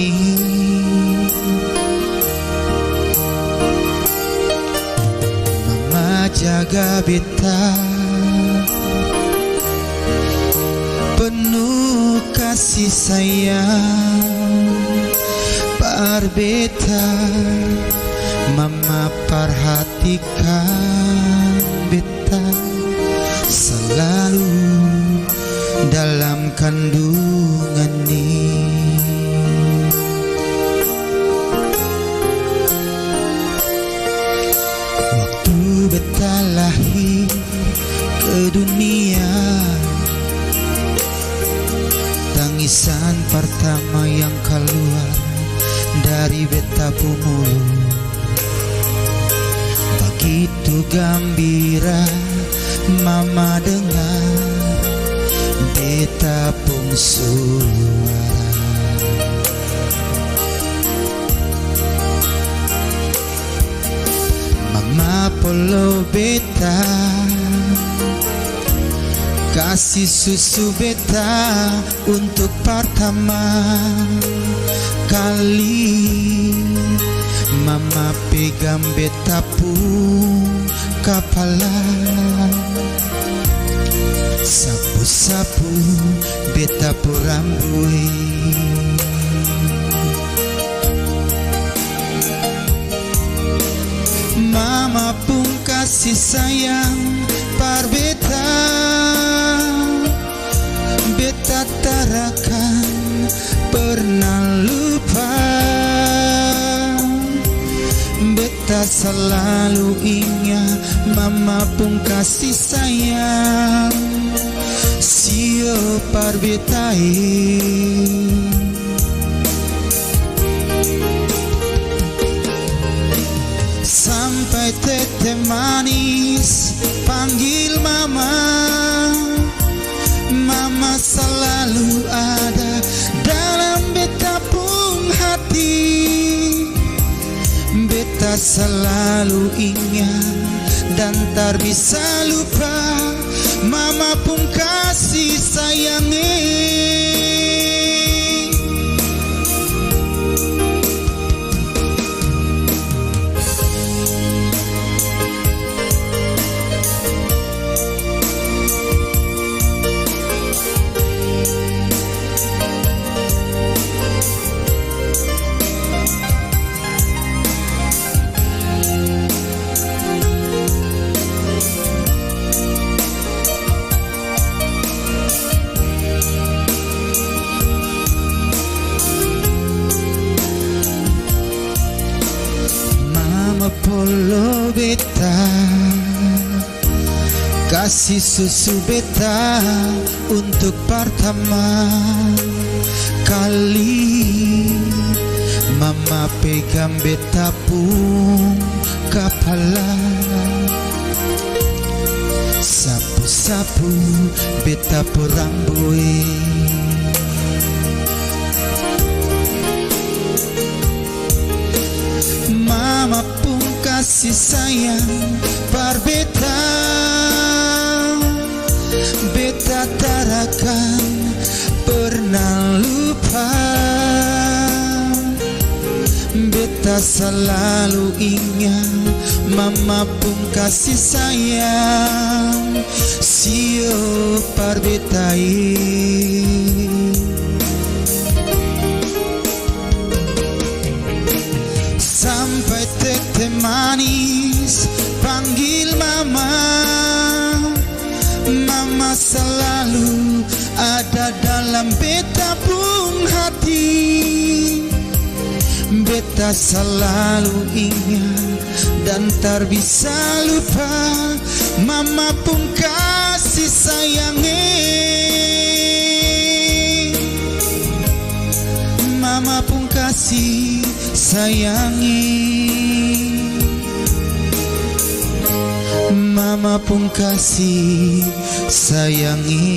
temani. Mama jaga beta penuh kasih sayang par beta. Mama perhatikan beta selalu dalam kandungan ini. Waktu beta lahir ke dunia, tangisan pertama yang keluar dari beta pu mulut begitu gembira. Mama dengar beta pun suara. Mama polo beta kasih susu beta untuk pertama kali. Mama pegang beta pun kepala, sapu-sapu beta pun rambut. Mama pun kasih sayang par beta, beta tarakan pernah lupa. Beta selalu ingat mama pun kasih sayang sio par beta. Sampai tete manis panggil mama, mama selalu ada dalam beta pun hati. Beta selalu ingat dan tak bisa lupa mama pun kasih sayangnya. Polo beta kasih susu beta untuk pertama kali. Mama pegang beta pun kepala, sapu-sapu beta pun rambut. Mama pun kasih sayang par beta, beta tarakan pernah lupa. Beta selalu ingat mama pun kasih sayang sio par beta. Sampai tete manis panggil mama, mama selalu ada dalam beta pun hati. Beta selalu ingat dan tak bisa lupa mama pun kasih sayangnya. Mama pun kasih sayangi, mama pun kasih sayangi.